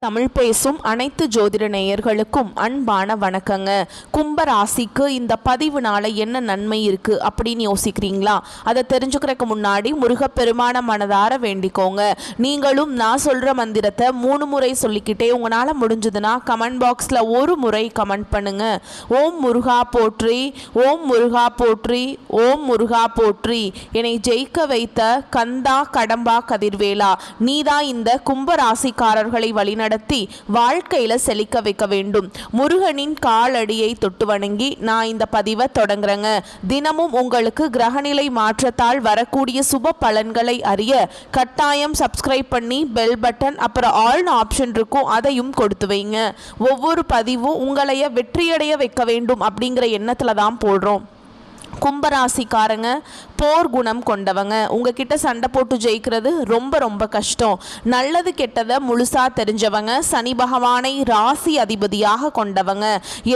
தமிழ் பேசும் அனைத்து ஜோதிட நேயர்களுக்கும் அன்பான வணக்கங்க. கும்ப ராசிக்கு இந்த பதிவுனால என்ன நன்மை இருக்கு அப்படின்னு யோசிக்கிறீங்களா? அதை தெரிஞ்சுக்கிறதுக்கு முன்னாடி முருகப்பெருமான மனதார வேண்டிக்கோங்க. நீங்களும் நான் சொல்ற மந்திரத்தை 3 முறை சொல்லிக்கிட்டே உங்களால முடிஞ்சதுன்னா கமெண்ட் பாக்ஸ்ல ஒரு முறை கமெண்ட் பண்ணுங்க. ஓம் முருகா போற்றி, ஓம் முருகா போற்றி, ஓம் முருகா போற்றி. என்னை ஜெயிக்க வைத்த கந்தா கடம்பா கதிர்வேலா, நீதான் இந்த கும்ப ராசிக்காரர்களை வழிநடத்தி வாழ்க்கையில செழிக்க வைக்க வேண்டும். முருகனின் காலடியை தொட்டு வணங்கி நான் இந்த பதிவை தொடங்குறேங்க. தினமும் உங்களுக்கு கிரகநிலை மாற்றத்தால் வரக்கூடிய சுப பலன்களை அறிய கட்டாயம் சப்ஸ்கிரைப் பண்ணி பெல் பட்டன் அப்புறம் ஆல் ஆப்ஷன் இருக்கும், அதையும் கொடுத்து வைங்க. ஒவ்வொரு பதிவும் உங்களைய வெற்றியடைய வைக்க வேண்டும் அப்படிங்கிற எண்ணத்துல தான் போடுறோம். கும்பராசிக்காரங்க போர் குணம் கொண்டவங்க. உங்ககிட்ட சண்டை போட்டு ஜெயிக்கிறது ரொம்ப ரொம்ப கஷ்டம். நல்லது கெட்டதை முழுசா தெரிஞ்சவங்க. சனி பகவானை ராசி அதிபதியாக கொண்டவங்க.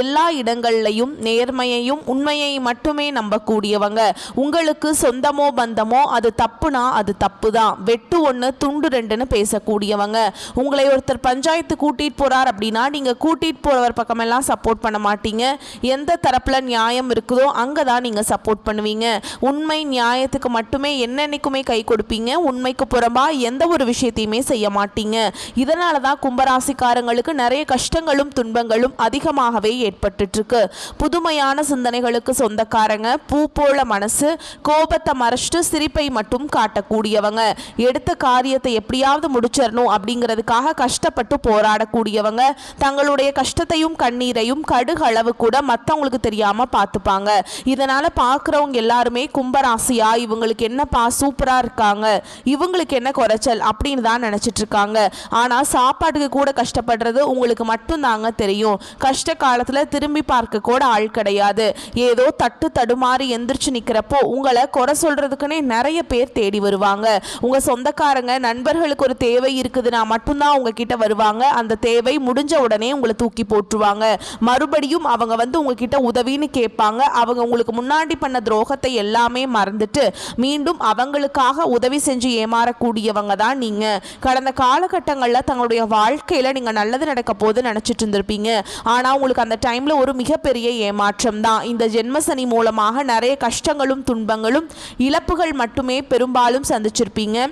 எல்லா இடங்கள்லையும் நேர்மையையும் உண்மையை மட்டுமே நம்பக்கூடியவங்க. உங்களுக்கு சொந்தமோ பந்தமோ அது தப்புனா அது தப்பு தான், வெட்டு 1 துண்டு 2ன்னு பேசக்கூடியவங்க. உங்களை ஒருத்தர் பஞ்சாயத்து கூட்டிட்டு போறார் அப்படின்னா நீங்க கூட்டிட்டு போறவர் பக்கமெல்லாம் சப்போர்ட் பண்ண மாட்டீங்க. எந்த தரப்புல நியாயம் இருக்குதோ அங்கதான் நீங்க சப்போர்ட் பண்ணுவீங்க. உண்மை நியாயத்துக்கு மட்டுமே என்னென்னைக்குமே கை கொடுப்பீங்க. உண்மைக்கு புறம்பா எந்த ஒரு விஷயத்தையுமே செய்ய மாட்டீங்க. இதனால தான் கும்பராசிக்காரங்களுக்கு நிறைய கஷ்டங்களும் துன்பங்களும் அதிகமாகவே ஏற்பட்டு இருக்கு. புதுமையான சிந்தனைகளுக்கு சொந்தக்காரங்க. பூ போல மனசு, கோபத்தை மறைச்சிட்டு சிரிப்பை மட்டும் காட்டக்கூடியவங்க. எடுத்த காரியத்தை எப்படியாவது முடிச்சிடணும் அப்படிங்கிறதுக்காக கஷ்டப்பட்டு போராடக்கூடியவங்க. தங்களுடைய கஷ்டத்தையும் கண்ணீரையும் கடுகளவு கூட மற்றவங்களுக்கு தெரியாம பார்த்துப்பாங்க. இதனால பார்க்குறவங்க எல்லாருமே கும்பராசியா இவங்களுக்கு என்னப்பா சூப்பரா இருக்காங்க, இவங்களுக்கு என்ன குறைச்சல் அப்படின்னு தான் நினைச்சிட்டு இருக்காங்க. ஆனா சாப்பாட்டுக்கு கூட கஷ்டப்படுறது உங்களுக்கு மட்டும் தாங்க தெரியும். கஷ்ட காலத்துல திரும்பி பார்க்க கூட ஆள் கிடையாது. ஏதோ தட்டு தடுமாறி எந்திரிச்சு நிக்கிறப்போ உங்களை குறை சொல்றதுக்குன்னே நிறைய பேர் தேடி வருவாங்க. உங்க சொந்தக்காரங்க நண்பர்களுக்கு ஒரு தேவை இருக்குதுன்னா மட்டும்தான் உங்ககிட்ட வருவாங்க. அந்த தேவை முடிஞ்ச உடனே உங்களை தூக்கி போட்டுருவாங்க. மறுபடியும் அவங்க வந்து உங்ககிட்ட உதவின்னு கேட்பாங்க. அவங்க உங்களுக்கு முன்னாடி பண்ண துரோகத்தை எல்லாமே மறந்துட்டு மீண்டும் அவங்களுக்காக உதவி செஞ்சு ஏமாறக்கூடியவங்க தான் நீங்க. கடந்த காலகட்டங்களில் தங்களுடைய வாழ்க்கையில நீங்க நல்லது நடக்க போது நினைச்சிட்டு இருந்திருப்பீங்க. ஆனா உங்களுக்கு அந்த டைம்ல ஒரு மிகப்பெரிய ஏமாற்றம் தான். இந்த ஜென்மசனி மூலமாக நிறைய கஷ்டங்களும் துன்பங்களும் இழப்புகள் மட்டுமே பெரும்பாலும் சந்திச்சிருப்பீங்க.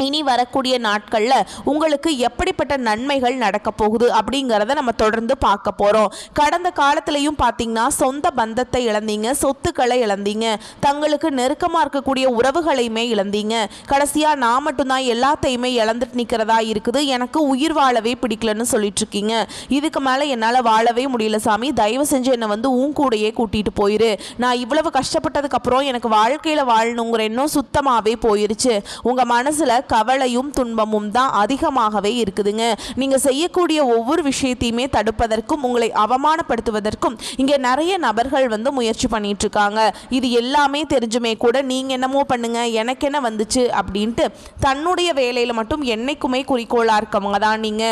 இனி வரக்கூடிய நாட்களில் உங்களுக்கு எப்படிப்பட்ட நன்மைகள் நடக்க போகுது அப்படிங்கிறத நம்ம தொடர்ந்து பார்க்க போகிறோம். கடந்த காலத்திலையும் பார்த்தீங்கன்னா சொந்த பந்தத்தை இழந்தீங்க, சொத்துக்களை இழந்தீங்க, தங்களுக்கு நெருக்கமாக இருக்கக்கூடிய உறவுகளையுமே இழந்தீங்க. கடைசியாக நான் மட்டும்தான் எல்லாத்தையுமே இழந்துட்டு நிற்கிறதா இருக்குது, எனக்கு உயிர் வாழவே பிடிக்கலன்னு சொல்லிட்டு இருக்கீங்க. இதுக்கு மேலே என்னால் வாழவே முடியல சாமி, தயவு செஞ்சு என்னை வந்து உன் கூடையே கூட்டிகிட்டு போயிரு. நான் இவ்வளவு கஷ்டப்பட்டதுக்கப்புறம் எனக்கு வாழ்க்கையில் வாழணுங்கிற எண்ணம் சுத்தமாகவே போயிருச்சு. உங்கள் மனசில் கவலையும் துன்பமும் தான் அதிகமாகவே இருக்குதுங்க. நீங்க செய்யக்கூடிய ஒவ்வொரு விஷயத்தையுமே தடுப்பதற்கும் உங்களை அவமானப்படுத்துவதற்கும் இங்க நிறைய நபர்கள் வந்து முயற்சி பண்ணிட்டு இருக்காங்க. இது எல்லாமே தெரிஞ்சுமே கூட நீங்க என்னமோ பண்ணுங்க, எனக்கு என்ன வந்துச்சு அப்படின்ட்டு தன்னுடைய வேலையில மட்டும் என்னைக்குமே குறிக்கோளா இருக்கவங்க தான் நீங்க.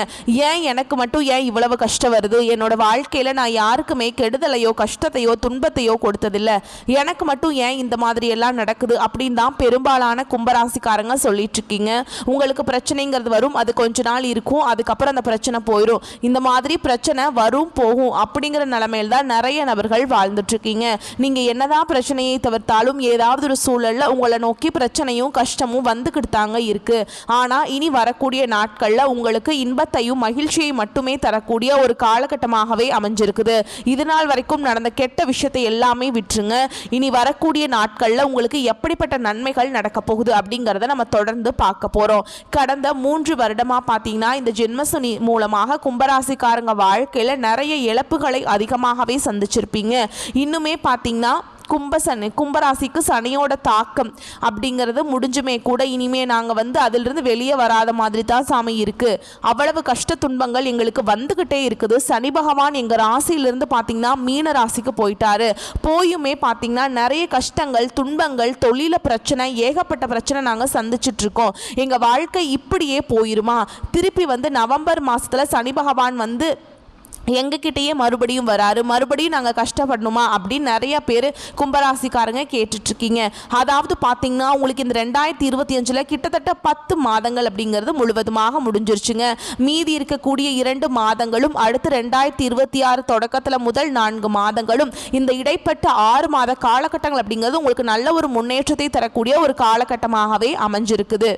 ஏன் எனக்கு மட்டும் ஏன் இவ்வளவு கஷ்டம் வருது, என்னோட வாழ்க்கையில நான் யாருக்குமே கெடுதலையோ கஷ்டத்தையோ துன்பத்தையோ கொடுத்ததில்லை, எனக்கு மட்டும் ஏன் இந்த மாதிரி எல்லாம் நடக்குது அப்படின்னு தான் பெரும்பாலான கும்பராசிக்காரங்க சொல்லிட்டு இருக்கீங்க. உங்களுக்கு பிரச்சனைங்கிறது வரும், அது கொஞ்ச நாள் இருக்கும், அதுக்கப்புறம் அந்த பிரச்சனை போயிடும். இந்த மாதிரி பிரச்சனை வரும் போகும் அப்படிங்கிற நிலைமையில் தான் நிறைய நபர்கள் வாழ்ந்துட்டு இருக்கீங்க. நீங்க என்னதான் பிரச்சனையை தவிர்த்தாலும் ஏதாவது ஒரு சூழல்ல உங்களை நோக்கி பிரச்சனையும் கஷ்டமும் வந்துக்கிட்டு தாங்க இருக்கு. ஆனா இனி வரக்கூடிய நாட்கள்ல உங்களுக்கு இன்பத்தையும் மகிழ்ச்சியை மட்டுமே தரக்கூடிய ஒரு காலகட்டமாகவே அமைஞ்சிருக்குது. இது நாள் வரைக்கும் நடந்த கெட்ட விஷயத்தை எல்லாமே விட்டுருங்க. இனி வரக்கூடிய நாட்கள்ல உங்களுக்கு எப்படிப்பட்ட நன்மைகள் நடக்க போகுது அப்படிங்கிறத நம்ம தொடர்ந்து பார்க்க போறோம். கடந்த 3 வருடமா பாத்தீங்கன்னா இந்த ஜென்மசனி மூலமாக கும்பராசிக்காரங்க வாழ்க்கையில நிறைய இழப்புகளை அதிகமாகவே சந்திச்சிருப்பீங்க. இன்னுமே பாத்தீங்கன்னா கும்பராசிக்கு சனியோட தாக்கம் அப்படிங்கிறது முடிஞ்சுமே கூட இனிமே நாங்கள் வந்து அதிலிருந்து வெளியே வராத மாதிரி தான் சாமி இருக்கு. அவ்வளவு கஷ்ட துன்பங்கள் எங்களுக்கு வந்துகிட்டே இருக்குது. சனி பகவான் எங்கள் ராசியிலிருந்து பார்த்தீங்கன்னா மீன ராசிக்கு போயிட்டாரு. போயுமே பார்த்தீங்கன்னா நிறைய கஷ்டங்கள் துன்பங்கள் தொழில பிரச்சனை ஏகப்பட்ட பிரச்சனை நாங்கள் சந்திச்சுட்டு இருக்கோம். எங்கள் வாழ்க்கை இப்படியே போயிருமா? திருப்பி வந்து நவம்பர் மாதத்தில் சனி பகவான் வந்து எங்ககிட்டயே மறுபடியும் வராரு, மறுபடியும் நாங்கள் கஷ்டப்படணுமா அப்படின்னு நிறைய பேர் கும்பராசிக்காரங்க கேட்டுட்ருக்கீங்க. அதாவது பார்த்தீங்கன்னா உங்களுக்கு இந்த 2025 கிட்டத்தட்ட 10 மாதங்கள் அப்படிங்கிறது முழுவதுமாக முடிஞ்சிருச்சுங்க. மீதி இருக்கக்கூடிய 2 மாதங்களும் அடுத்து 2026 தொடக்கத்தில் முதல் 4 மாதங்களும் இந்த இடைப்பட்ட 6 மாத காலகட்டங்கள் அப்படிங்கிறது உங்களுக்கு நல்ல ஒரு முன்னேற்றத்தை தரக்கூடிய ஒரு காலகட்டமாகவே அமைஞ்சிருக்குது.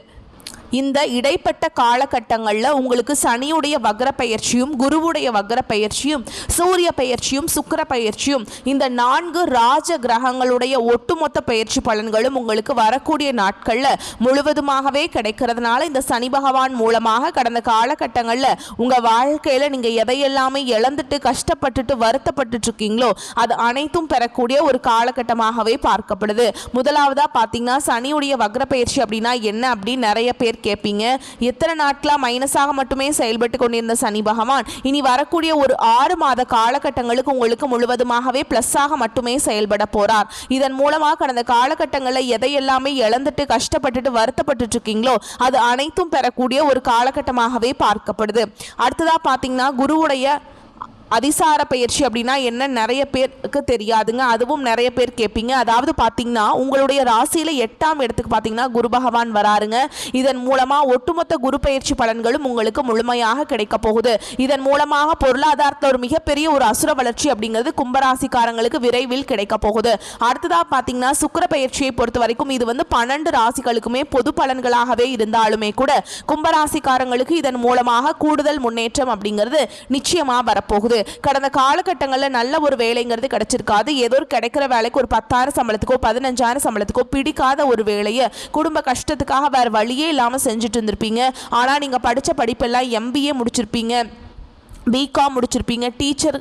இந்த இடைப்பட்ட காலகட்டங்களில் உங்களுக்கு சனியுடைய வக்ர பயிற்சியும் குருவுடைய வக்ர பயிற்சியும் சூரிய பயிற்சியும் சுக்கிர பயிற்சியும் இந்த 4 ராஜ கிரகங்களுடைய ஒட்டுமொத்த பயிற்சி பலன்களும் உங்களுக்கு வரக்கூடிய நாட்களில் முழுவதுமாகவே கிடைக்கிறதுனால இந்த சனி பகவான் மூலமாக கடந்த காலகட்டங்களில் உங்கள் வாழ்க்கையில் நீங்கள் எதையெல்லாமே இழந்துட்டு கஷ்டப்பட்டுட்டு வருத்தப்பட்டு இருக்கீங்களோ அது அனைத்தும் பெறக்கூடிய ஒரு காலகட்டமாகவே பார்க்கப்படுது. முதலாவதாக பார்த்தீங்கன்னா சனியுடைய வக்ர பயிற்சி அப்படின்னா என்ன அப்படின்னு நிறைய பேர் கேட்பீங்க. எத்தனை நாட்களா மைனஸாக மட்டுமே செயல்பட்டு கொண்டிருந்த சனி பகவான் இனி வரக்கூடிய ஒரு 6 மாத காலகட்டங்களுக்கு உங்களுக்கு முழுவதுமாகவே பிளஸ்ஸாக மட்டுமே செயல்பட போறார். இதன் மூலமாக கடந்த காலகட்டங்களில் எதையெல்லாமே இழந்துட்டு கஷ்டப்பட்டுட்டு வருத்தப்பட்டு இருக்கீங்களோ அது அனைத்தும் பெறக்கூடிய ஒரு காலகட்டமாகவே பார்க்கப்படுது. அடுத்ததா பார்த்தீங்கன்னா குருவுடைய அதிசார பயிற்சி அப்படின்னா என்ன நிறைய பேருக்கு தெரியாதுங்க. அதுவும் நிறைய பேர் கேட்பீங்க. அதாவது பார்த்தீங்கன்னா உங்களுடைய ராசியில் 8ஆம் இடத்துக்கு பார்த்தீங்கன்னா குரு பகவான் வராருங்க. இதன் மூலமாக ஒட்டுமொத்த குரு பயிற்சி பலன்களும் உங்களுக்கு முழுமையாக கிடைக்க போகுது. இதன் மூலமாக பொருளாதாரத்தில் ஒரு மிகப்பெரிய ஒரு அசுர வளர்ச்சி அப்படிங்கிறது கும்பராசிக்காரங்களுக்கு விரைவில் கிடைக்க போகுது. அடுத்ததாக பார்த்தீங்கன்னா சுக்கிர பயிற்சியை பொறுத்த வரைக்கும் இது 12 ராசிகளுக்குமே பொது பலன்களாகவே இருந்தாலுமே கூட கும்பராசிக்காரங்களுக்கு இதன் மூலமாக கூடுதல் முன்னேற்றம் அப்படிங்கிறது நிச்சயமாக வரப்போகுது. கடந்த காலகட்டங்களில் நல்ல ஒரு வேலைங்கிறது கிடைச்சிருக்காது. ஏதோ கிடைக்கிற வேலைக்கு ஒரு 10,000 சம்பளத்துக்கோ 15,000 சம்பளத்துக்கோ பிடிக்காத ஒரு வேலையை குடும்ப கஷ்டத்துக்காக வேற வழியே இல்லாமல் செஞ்சுட்டு இருந்திருப்பீங்க. ஆனால் நீங்கள் படித்த படிப்பெல்லாம் MBA முடிச்சிருப்பீங்க, பிகாம் முடிச்சிருப்பீங்க, டீச்சர்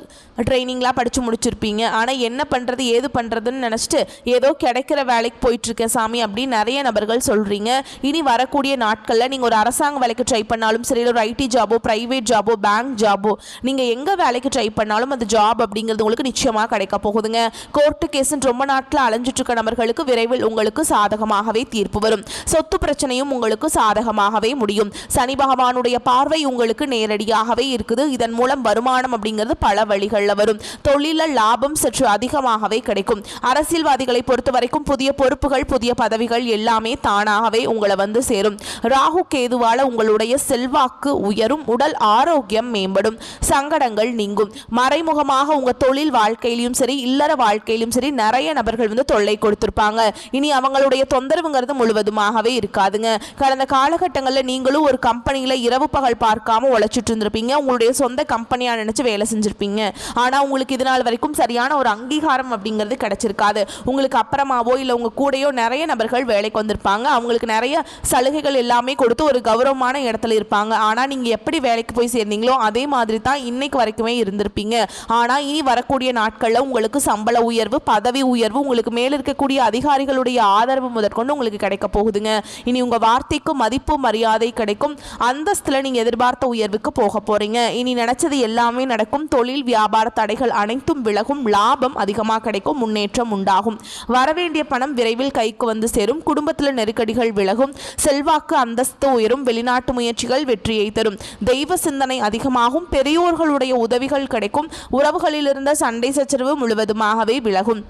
ட்ரைனிங்லாம் படித்து முடிச்சிருப்பீங்க. ஆனால் என்ன பண்ணுறது ஏது பண்ணுறதுன்னு நினச்சிட்டு ஏதோ கிடைக்கிற வேலைக்கு போயிட்டுருக்கேன் சாமி அப்படின்னு நிறைய நபர்கள் சொல்கிறீங்க. இனி வரக்கூடிய நாட்களில் நீங்கள் ஒரு அரசாங்க வேலைக்கு ட்ரை பண்ணாலும் சரி, ஒரு IT ஜாபோ ப்ரைவேட் ஜாபோ பேங்க் ஜாபோ நீங்கள் எங்கே வேலைக்கு ட்ரை பண்ணாலும் அந்த ஜாப் அப்படிங்கிறது உங்களுக்கு நிச்சயமாக கிடைக்க போகுதுங்க. கோர்ட்டு கேஸுன்னு ரொம்ப நாட்களில் அலைஞ்சிட்ருக்க நபர்களுக்கு விரைவில் உங்களுக்கு சாதகமாகவே தீர்ப்பு வரும். சொத்து பிரச்சனையும் உங்களுக்கு சாதகமாகவே முடியும். சனி பகவானுடைய பார்வை உங்களுக்கு நேரடியாகவே இருக்குது. இதன் மூலம் வருமானம் அப்படிங்கிறது பல வழிகளில் வரும். தொழில லாபம் சற்று அதிகமாகவே கிடைக்கும். அரசியல்வாதிகளை பொறுத்த வரைக்கும் புதிய பொறுப்புகள் புதிய பதவிகள் எல்லாமே தானாகவே உங்களை சேரும். ராகு கேதுவால உங்களுடைய செல்வாக்கு உயரும், உடல் ஆரோக்கியம் மேம்படும், சங்கடங்கள் நீங்கும். மறைமுகமாக உங்க தொழில் வாழ்க்கையிலும் சரி இல்லற வாழ்க்கையிலும் சரி நிறைய நபர்கள் தொல்லை கொடுத்திருப்பாங்க. இனி அவங்களுடைய தொந்தரவுங்கிறது முழுவதுமாகவே இருக்காதுங்க. கடந்த காலகட்டங்களில் நீங்களும் ஒரு கம்பெனியில இரவு பகல் பார்க்காம உழைச்சிட்டு இருந்திருப்பீங்க. உங்களுடைய சொந்த கம்பெனியா நினைச்சு வேலை செஞ்சிருப்பீங்க. ஆனால் உங்களுக்கு இது நாள் வரைக்கும் சரியான ஒரு அங்கீகாரம் அப்படிங்கிறது கிடைச்சிருக்காது. உங்களுக்கு அப்புறமாவோ இல்லை உங்கள் கூடையோ நிறைய நபர்கள் வேலைக்கு வந்திருப்பாங்க. அவங்களுக்கு நிறைய சலுகைகள் எல்லாமே கொடுத்து ஒரு கௌரவமான இடத்துல இருப்பாங்க. ஆனால் நீங்கள் எப்படி வேலைக்கு போய் சேர்ந்தீங்களோ அதே மாதிரி தான் இன்னைக்கு வரைக்குமே இருந்திருப்பீங்க. ஆனால் இனி வரக்கூடிய நாட்களில் உங்களுக்கு சம்பள உயர்வு பதவி உயர்வு உங்களுக்கு மேல் இருக்கக்கூடிய அதிகாரிகளுடைய ஆதரவு முதற்கொண்டு உங்களுக்கு கிடைக்க போகுதுங்க. இனி உங்கள் வார்த்தைக்கு மதிப்பு மரியாதை கிடைக்கும். அந்தஸ்தில் நீங்கள் எதிர்பார்த்த உயர்வுக்கு போக போறீங்க. இனி நினைச்சது எல்லாமே நடக்கும். தொழில் வியாபார தடைகள் அனைத்தும் விலகும். லாபம் அதிகமாக கிடைக்கும். முன்னேற்றம் உண்டாகும். வரவேண்டிய பணம் விரைவில் கைக்கு சேரும். குடும்பத்தில் நெருக்கடிகள் விலகும். செல்வாக்கு அந்தஸ்து உயரும். வெளிநாட்டு முயற்சிகள் வெற்றியை தரும். தெய்வ சிந்தனை அதிகமாகும். பெரியோர்களுடைய உதவிகள் கிடைக்கும். உறவுகளில் இருந்த சண்டை சச்சரவு முழுவதுமாகவே விலகும்.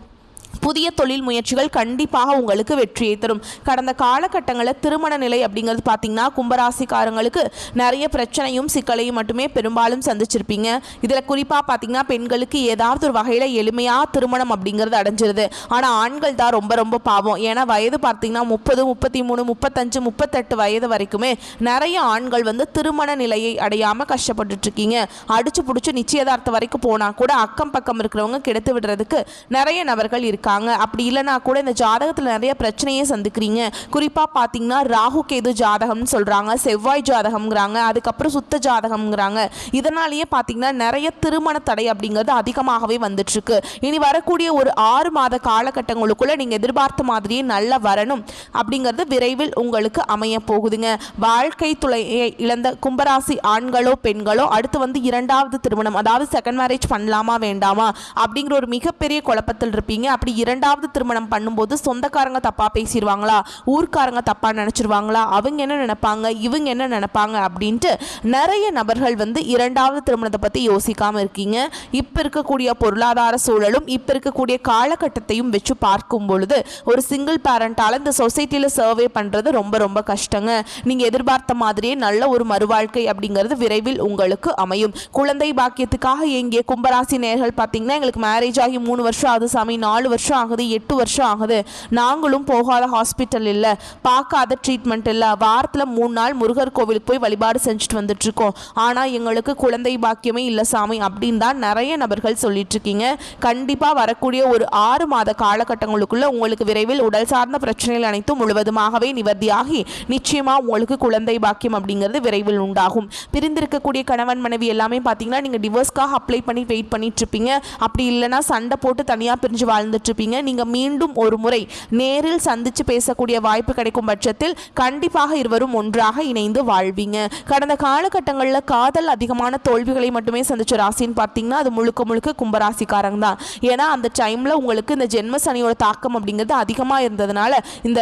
புதிய தொழில் முயற்சிகள் கண்டிப்பாக உங்களுக்கு வெற்றியை தரும். கடந்த காலகட்டங்களில் திருமண நிலை அப்படிங்கிறது பார்த்தீங்கன்னா கும்பராசிக்காரங்களுக்கு நிறைய பிரச்சனையும் சிக்கலையும் மட்டுமே பெரும்பாலும் சந்திச்சிருப்பீங்க. இதில் குறிப்பாக பார்த்தீங்கன்னா பெண்களுக்கு ஏதாவது ஒரு வகையில் எளிமையாக திருமணம் அப்படிங்கிறது அடைஞ்சிருது. ஆனால் ஆண்கள் தான் ரொம்ப ரொம்ப பாவம். ஏன்னா வயது பார்த்தீங்கன்னா 30, 33, 35, 38 வயது வரைக்குமே நிறைய ஆண்கள் திருமண நிலையை அடையாமல் கஷ்டப்பட்டுட்டு இருக்கீங்க. அடிச்சு பிடிச்சி நிச்சயதார்த்தம் வரைக்கும் போனால் கூட அக்கம் பக்கம் இருக்கிறவங்க கெடுத்து விடுறதுக்கு நிறைய நபர்கள் இருக்காங்க. அப்படி இல்லைனா கூட இந்த ஜாதகத்தில் நிறைய பிரச்சனையே சந்திக்கிறீங்க. குறிப்பாக பார்த்தீங்கன்னா ராகு கேது ஜாதகம்னு சொல்கிறாங்க, செவ்வாய் ஜாதகம்ங்கிறாங்க, அதுக்கப்புறம் சுத்த ஜாதகம்ங்கிறாங்க. இதனாலேயே பார்த்தீங்கன்னா நிறைய திருமண தடை அப்படிங்கிறது அதிகமாகவே வந்துட்டுருக்கு. இனி வரக்கூடிய ஒரு 6 மாத காலகட்டங்களுக்குள்ளே நீங்கள் எதிர்பார்த்த மாதிரியே நல்ல வரணும் அப்படிங்கிறது விரைவில் உங்களுக்கு அமைய போகுதுங்க. வாழ்க்கை துணையை இழந்த கும்பராசி ஆண்களோ பெண்களோ அடுத்து 2வது திருமணம் அதாவது செகண்ட் மேரேஜ் பண்ணலாமா வேண்டாமா அப்படிங்கிற ஒரு மிகப்பெரிய குழப்பத்தில் இருப்பீங்க. அப்படி அப்படி இரண்டாவது திருமணம் பண்ணும்போது சொந்தக்காரங்க தப்பா பேசிடுவாங்களா, ஊர்க்காரங்க தப்பா நினைச்சிருவாங்களா, அவங்க என்ன நினைப்பாங்க, இவங்க என்ன நினைப்பாங்க அப்படின்ட்டு நிறைய நபர்கள் வந்து இரண்டாவது திருமணத்தை பத்தி யோசிக்காம இருக்கீங்க. இப்ப இருக்கக்கூடிய பொருளாதார சூழலும் இப்ப இருக்கக்கூடிய காலகட்டத்தையும் வச்சு பார்க்கும் பொழுது ஒரு சிங்கிள் பேரண்டால இந்த சொசைட்டில சர்வே பண்றது ரொம்ப ரொம்ப கஷ்டங்க. நீங்க எதிர்பார்த்த மாதிரியே நல்ல ஒரு மறுவாழ்க்கை அப்படிங்கிறது விரைவில் உங்களுக்கு அமையும். குழந்தை பாக்கியத்துக்காக எங்கே கும்பராசி நேயர்கள் பார்த்தீங்கன்னா, எங்களுக்கு மேரேஜ் ஆகி 3 வருஷம் ஆகுது சாமி, 4 வருஷம் ஆகுது, 8 வருஷம் ஆகுது, நாங்களும் போகாத ஹாஸ்பிட்டல் இல்லை, பார்க்காத ட்ரீட்மெண்ட் இல்லை, வாரத்தில் 3 நாள் முருகர் கோவிலுக்கு போய் வழிபாடு செஞ்சுட்டு வந்துட்டு இருக்கோம், ஆனால் எங்களுக்கு குழந்தை பாக்கியமே இல்லை சாமி அப்படின்னு தான் நிறைய நபர்கள் சொல்லிட்டு இருக்கீங்க. கண்டிப்பாக வரக்கூடிய ஒரு 6 மாத காலகட்டங்களுக்குள்ள உங்களுக்கு விரைவில் உடல் சார்ந்த பிரச்சனைகள் அனைத்தும் முழுவதுமாகவே நிவர்த்தியாகி நிச்சயமா உங்களுக்கு குழந்தை பாக்கியம் அப்படிங்கிறது விரைவில் உண்டாகும். பிரிந்திருக்கக்கூடிய கணவன் மனைவி எல்லாமே பார்த்தீங்கன்னா நீங்கள் டிவோர்ஸ்க்காக அப்ளை பண்ணி வெயிட் பண்ணிட்டு இருப்பீங்க. அப்படி இல்லைனா சண்டை போட்டு தனியாக பிரிஞ்சு வாழ்ந்துட்டு இருப்பீங்க. நீங்கள் மீண்டும் ஒரு முறை நேரில் சந்தித்து பேசக்கூடிய வாய்ப்பு கிடைக்கும் பட்சத்தில் கண்டிப்பாக இருவரும் ஒன்றாக இணைந்து வாழ்வீங்க. கடந்த காலகட்டங்களில் காதல் அதிகமான தோல்விகளை மட்டுமே சந்திச்ச ராசின்னு பார்த்தீங்கன்னா அது முழுக்க முழுக்க கும்பராசிக்காரங்க தான். ஏன்னா அந்த டைமில் உங்களுக்கு இந்த ஜென்ம சனியோட தாக்கம் அப்படிங்கிறது அதிகமாக இருந்ததுனால இந்த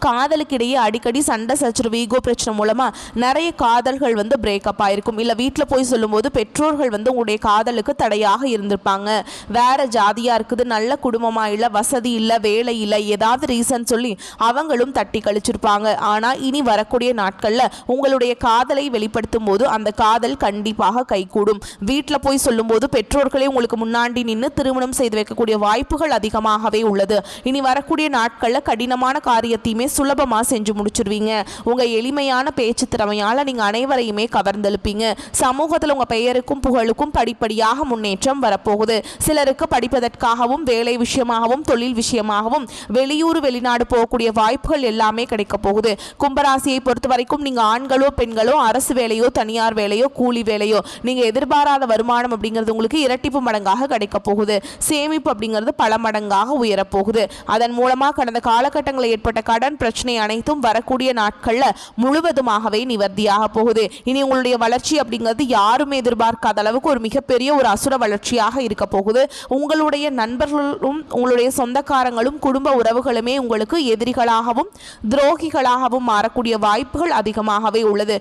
காதலுக்கு இடையே அடிக்கடி சண்டை சச்சரவு ஈகோ பிரச்சனை மூலமாக நிறைய காதல்கள் வந்து பிரேக்கப் ஆயிருக்கும். இல்லை வீட்டில் போய் சொல்லும்போது பெற்றோர்கள் வந்து உங்களுடைய காதலுக்கு தடையாக இருந்திருப்பாங்க. வேற ஜாதியாக இருக்குது, நல்ல குடும்பமாக இல்லை, வசதி இல்லை, வேலை இல்லை, ஏதாவது ரீசன் சொல்லி அவங்களும் தட்டி கழிச்சிருப்பாங்க. ஆனால் இனி வரக்கூடிய நாட்களில் உங்களுடைய காதலை வெளிப்படுத்தும் போது அந்த காதல் கண்டிப்பாக கைகூடும். வீட்டில் போய் சொல்லும்போது பெற்றோர்களே உங்களுக்கு முன்னாடி நின்று திருமணம் செய்து வைக்கக்கூடிய வாய்ப்புகள் அதிகமாகவே உள்ளது. இனி வரக்கூடிய நாட்களில் கடினமான காரியத்தை சுலபமா செஞ்சு முடிச்சிருவீங்க. உங்க எளிமையான பேச்சு திறமையால நீங்க அனைவரையுமே கவர்ந்தெழுப்பீங்க. சமூகத்தில் உங்க பெயருக்கும் புகழுக்கும் படிப்படியாக முன்னேற்றம் வரப்போகுது. சிலருக்கு படிப்பதற்காகவும் வேலை விஷயமாகவும் தொழில் விஷயமாகவும் வெளியூர் வெளிநாடு போகக்கூடிய வாய்ப்புகள் எல்லாமே கிடைக்க போகுது. கும்பராசியை பொறுத்த வரைக்கும் நீங்க ஆண்களோ பெண்களோ அரசு வேலையோ தனியார் வேலையோ கூலி வேலையோ நீங்க எதிர்பாராத வருமானம் அப்படிங்கிறது உங்களுக்கு இரட்டிப்பு மடங்காக கிடைக்க போகுது. சேமிப்பு அப்படிங்கிறது பல மடங்காக உயரப்போகுது. அதன் மூலமா கடந்த காலகட்டங்களில் ஏற்பட்ட கடன் பிரச்சனை அனைத்தும் வரக்கூடிய நாட்கள்ல முழுவதுமாகவே நிவர்த்தியாக போகுது. இனி உங்களுடைய வளர்ச்சி அப்படிங்கிறது யாருமே எதிர்பார்க்காத அளவுக்கு ஒரு மிகப்பெரிய ஒரு அசுர வளர்ச்சியாக இருக்க போகுது. உங்களுடைய நண்பர்களும் உங்களுடைய சொந்தக்காரங்களும் குடும்ப உறவுகளுமே உங்களுக்கு எதிரிகளாகவும் துரோகிகளாகவும் மாறக்கூடிய வாய்ப்புகள் அதிகமாகவே உள்ளது.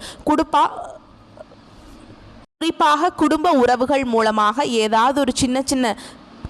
குறிப்பாக குடும்ப உறவுகள் மூலமாக ஏதாவது ஒரு சின்ன சின்ன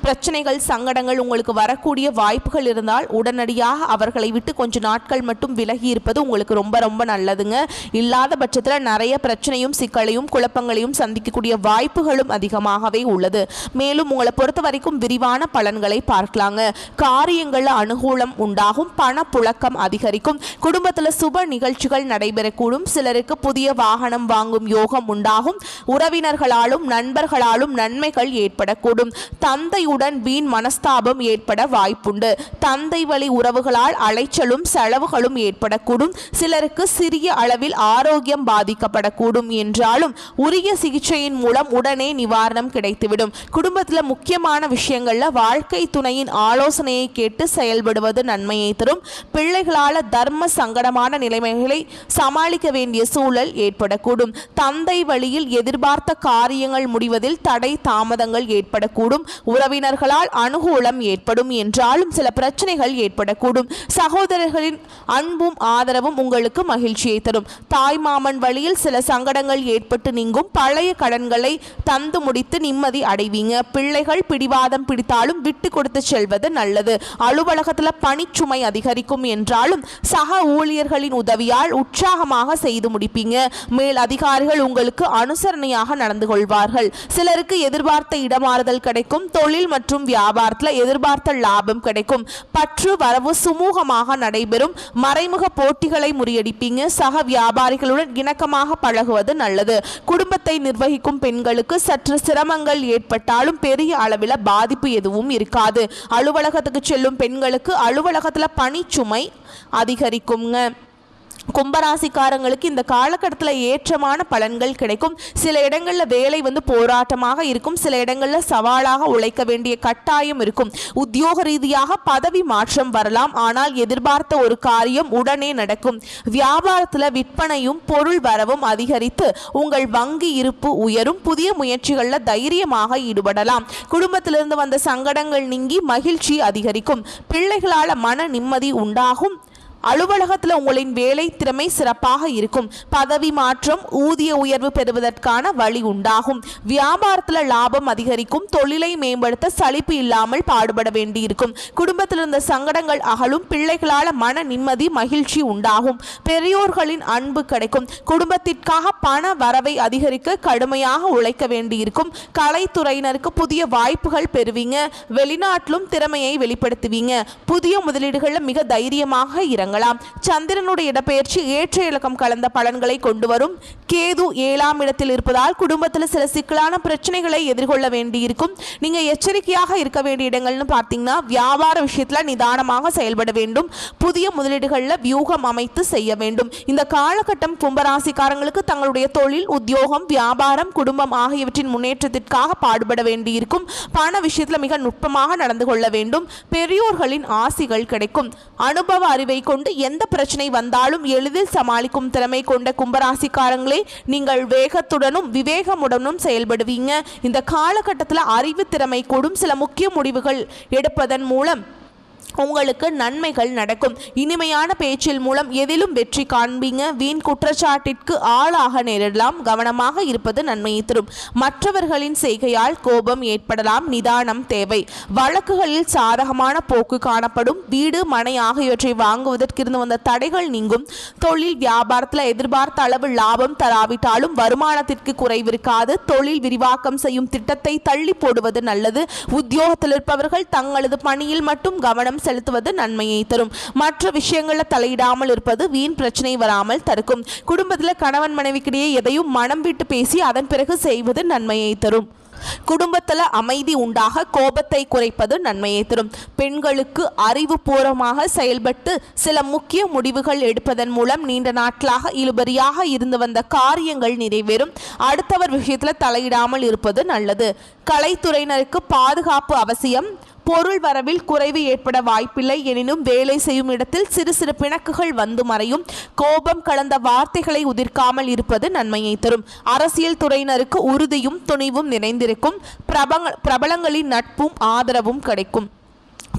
பிரச்சனைகள் சங்கடங்கள் உங்களுக்கு வரக்கூடிய வாய்ப்புகள் இருந்தால் உடனடியாக அவர்களை விட்டு கொஞ்சம் நாட்கள் மட்டும் விலகி இருப்பது உங்களுக்கு ரொம்ப ரொம்ப நல்லதுங்க. இல்லாத பட்சத்தில் நிறைய பிரச்சனையும் சிக்கலையும் குழப்பங்களையும் சந்திக்கக்கூடிய வாய்ப்புகளும் அதிகமாகவே உள்ளது. மேலும் உங்களை பொறுத்த வரைக்கும் விரிவான பலன்களை பார்க்கலாங்க. காரியங்களில் அனுகூலம் உண்டாகும், பண புழக்கம் அதிகரிக்கும், குடும்பத்தில் சுப நிகழ்ச்சிகள் நடைபெறக்கூடும், சிலருக்கு புதிய வாகனம் வாங்கும் யோகம் உண்டாகும், உறவினர்களாலும் நண்பர்களாலும் நன்மைகள் ஏற்படக்கூடும், தந்தை வீண் மனஸ்தாபம் ஏற்பட வாய்ப்புண்டு, தந்தை வழி உறவுகளால் அலைச்சலும் செலவுகளும் ஏற்படக்கூடும், சிலருக்கு சிறிய அளவில் ஆரோக்கியம் பாதிக்கப்படக்கூடும் என்றாலும் உரிய சிகிச்சையின் மூலம் உடனே நிவாரணம் கிடைத்துவிடும். குடும்பத்தில் முக்கியமான விஷயங்கள்ல வாழ்க்கை துணையின் ஆலோசனையை கேட்டு செயல்படுவது நன்மையை தரும். பிள்ளைகளால் தர்ம சங்கடமான நிலைமைகளை சமாளிக்க வேண்டிய சூழல் ஏற்படக்கூடும். தந்தை வழியில் எதிர்பார்த்த காரியங்கள் முடிவதில் தடை தாமதங்கள் ஏற்படக்கூடும். உறவினர்களால் அனுகூலம் ஏற்படும் என்றாலும் சில பிரச்சனைகள் ஏற்படக்கூடும். சகோதரர்களின் அன்பும் ஆதரவும் உங்களுக்கு மகிழ்ச்சியை தரும். தாய் மாமன் வழியில் சில சங்கடங்கள் ஏற்பட்டு நீங்கும். பழைய கடன்களை தந்து முடித்து நிம்மதி அடைவீங்க. பிள்ளைகள் பிடிவாதம் பிடித்தாலும் விட்டு கொடுத்து செல்வது நல்லது. அலுவலகத்தில் பணிச்சுமை அதிகரிக்கும் என்றாலும் சக ஊழியர்களின் உதவியால் உற்சாகமாக செய்து முடிப்பீங்க. மேல் அதிகாரிகள் உங்களுக்கு அனுசரணையாக நடந்து கொள்வார்கள். சிலருக்கு எதிர்பார்த்த இடமாறுதல் கிடைக்கும். தொழில் மற்றும் வியாபாரத்தில் எதிர்பார்த்த லாபம் கிடைக்கும். பற்று வரவு சுமூகமாக நடைபெறும். மறைமுக போட்டிகளை முறியடிப்பீங்க. சக வியாபாரிகளுடன் இணக்கமாக பழகுவது நல்லது. குடும்பத்தை நிர்வகிக்கும் பெண்களுக்கு சற்று சிரமங்கள் ஏற்பட்டாலும் பெரிய அளவில் பாதிப்பு எதுவும் இருக்காது. அலுவலகத்துக்கு செல்லும் பெண்களுக்கு அலுவலகத்தில் பணிச்சுமை அதிகரிக்குங்க. கும்பராசிக்காரங்களுக்கு இந்த காலகட்டத்தில் ஏற்றமான பலன்கள் கிடைக்கும். சில இடங்களில் வேலை போராட்டமாக இருக்கும், சில இடங்களில் சவாலாக உழைக்க வேண்டிய கட்டாயம் இருக்கும். உத்தியோக ரீதியாக பதவி மாற்றம் வரலாம், ஆனால் எதிர்பார்த்த ஒரு காரியம் உடனே நடக்கும். வியாபாரத்தில் விற்பனையும் பொருள் வரவும் அதிகரித்து உங்கள் வங்கி இருப்பு உயரும். புதிய முயற்சிகளில் தைரியமாக ஈடுபடலாம். குடும்பத்திலிருந்து வந்த சங்கடங்கள் நீங்கி மகிழ்ச்சி அதிகரிக்கும். பிள்ளைகளால் மன நிம்மதி உண்டாகும். அலுவலகத்தில் உங்களின் வேலை திறமை சிறப்பாக இருக்கும். பதவி மாற்றம், ஊதிய உயர்வு பெறுவதற்கான வழி உண்டாகும். வியாபாரத்தில் லாபம் அதிகரிக்கும். தொழிலை மேம்படுத்த சலிப்பு இல்லாமல் பாடுபட வேண்டியிருக்கும். குடும்பத்தில் இருந்த சங்கடங்கள் அகலும். பிள்ளைகளால் மன நிம்மதி மகிழ்ச்சி உண்டாகும். பெரியோர்களின் அன்பு கிடைக்கும். குடும்பத்திற்காக பண வரவை அதிகரிக்க கடுமையாக உழைக்க வேண்டியிருக்கும். கலைத்துறையினருக்கு புதிய வாய்ப்புகள் பெறுவீங்க. வெளிநாட்டிலும் திறமையை வெளிப்படுத்துவீங்க. புதிய முதலீடுகளில் மிக தைரியமாக இறங்க. சந்திரனுடைய இடப்பெயர்ச்சி ஏற்ற இலக்கம் கலந்த பலன்களை கொண்டு வரும். கேது 7ஆம் இடத்தில் இருப்பதால் குடும்பத்தில் சில சிக்கலான பிரச்சனைகளை எதிர்கொள்ள வேண்டியிருக்கும். நீங்க எச்சரிக்கையாக இருக்க வேண்டிய இடங்கள்னு பார்த்தீங்கன்னா, வியாபார விஷயத்துல நிதானமாக செயல்பட வேண்டும். புதிய முதலீடுகளில் வியூகம் அமைத்து செய்ய வேண்டும். இந்த காலகட்டம் கும்பராசிக்காரங்களுக்கு தங்களுடைய தொழில், உத்தியோகம், வியாபாரம், குடும்பம் ஆகியவற்றின் முன்னேற்றத்திற்காக பாடுபட வேண்டியிருக்கும். பண விஷயத்துல மிக நுட்பமாக நடந்து கொள்ள வேண்டும். பெரியோர்களின் ஆசிகள் கிடைக்கும். அனுபவ அறிவை கொண்டு எந்த பிரச்சனை வந்தாலும் எளிதில் சமாளிக்கும் திறமை கொண்ட கும்பராசிக்காரங்களே நீங்கள் வேகத்துடனும் விவேகமுடனும் செயல்படுவீங்க. இந்த காலகட்டத்தில் அறிவு திறமை கூடும். சில முக்கிய முடிவுகள் எடுப்பதன் மூலம் உங்களுக்கு நன்மைகள் நடக்கும். இனிமையான பேச்சில் மூலம் எதிலும் வெற்றி காண்பீங்க. வீண் குற்றச்சாட்டிற்கு ஆளாக நேரிடலாம். கவனமாக இருப்பது நன்மையை தரும். மற்றவர்களின் செய்கையால் கோபம் ஏற்படலாம். நிதானம் தேவை. வழக்குகளில் சாதகமான போக்கு காணப்படும். வீடு, மனை ஆகியவற்றை வாங்குவதற்கு இருந்து வந்த தடைகள் நீங்கும். தொழில் வியாபாரத்தில் எதிர்பார்த்த அளவு லாபம் தராவிட்டாலும் வருமானத்திற்கு குறைவிருக்காது. தொழில் விரிவாக்கம் செய்யும் திட்டத்தை தள்ளி போடுவது நல்லது. உத்தியோகத்தில் இருப்பவர்கள் தங்களது பணியில் மட்டும் கவனம் செலுத்துவது நன்மையை தரும். மற்ற விஷயங்களில் தலையிடாமல் இருப்பது வீண் பிரச்சனை வராமல் தடுக்கும். குடும்பத்தில் கணவன் மனைவிக்கிடையே எதையும் மனம் விட்டு பேசி அதன் பிறகு செய்வது நன்மையை தரும். குடும்பத்தில் அமைதி உண்டாக கோபத்தை குறைப்பது நன்மையை தரும். பெண்களுக்கு அறிவுபூர்வமாக செயல்பட்டு சில முக்கிய முடிவுகள் எடுப்பதன் மூலம் நீண்ட நாட்களாக இழுபறியாக இருந்து வந்த காரியங்கள் நிறைவேறும். அடுத்தவர் விஷயத்தில் தலையிடாமல் இருப்பது நல்லது. கலைத்துறையினருக்கு பாதுகாப்பு அவசியம். பொருள் வரவில் குறைவு ஏற்பட வாய்ப்பில்லை. எனினும் வேலை செய்யும் இடத்தில் சிறு சிறு பிணக்குகள் வந்து மறையும். கோபம் கலந்த வார்த்தைகளை உதிர்க்காமல் இருப்பது நன்மையை தரும். அரசியல் துறையினருக்கு உறுதியும் துணிவும் நிறைந்திருக்கும். பிரபலங்களின் நட்பும் ஆதரவும் கிடைக்கும்.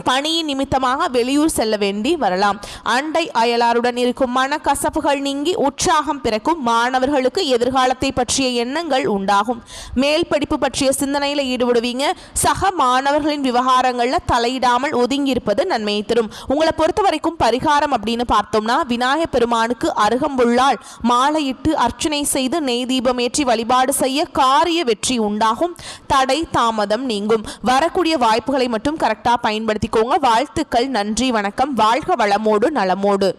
பணியின் நிமித்தமாக வெளியூர் செல்ல வேண்டி வரலாம். அண்டை அயலாருடன் இருக்கும் மனக்கசப்புகள் நீங்கி உற்சாகம் பிறக்கும். மாணவர்களுக்கு எதிர்காலத்தை பற்றிய எண்ணங்கள் உண்டாகும். மேல் படிப்பு பற்றிய சிந்தனையில் ஈடுபடுவீங்க. சக மாணவர்களின் விவகாரங்களில் தலையிடாமல் ஒதுங்கி இருப்பது நன்மையை தரும். உங்களை பொறுத்த வரைக்கும் பரிகாரம் அப்படின்னு பார்த்தோம்னா, விநாயகப் பெருமானுக்கு அருகம்புல்லால் மாலையிட்டு அர்ச்சனை செய்து நெய் தீபம் ஏற்றி வழிபாடு செய்ய காரிய வெற்றி உண்டாகும். தடை தாமதம் நீங்கும். வரக்கூடிய வாய்ப்புகளை மட்டும் கரெக்டாக பயன்படுத்தி. வாழ்த்துக்கள். நன்றி, வணக்கம். வாழ்க வளமோடு நலமோடு.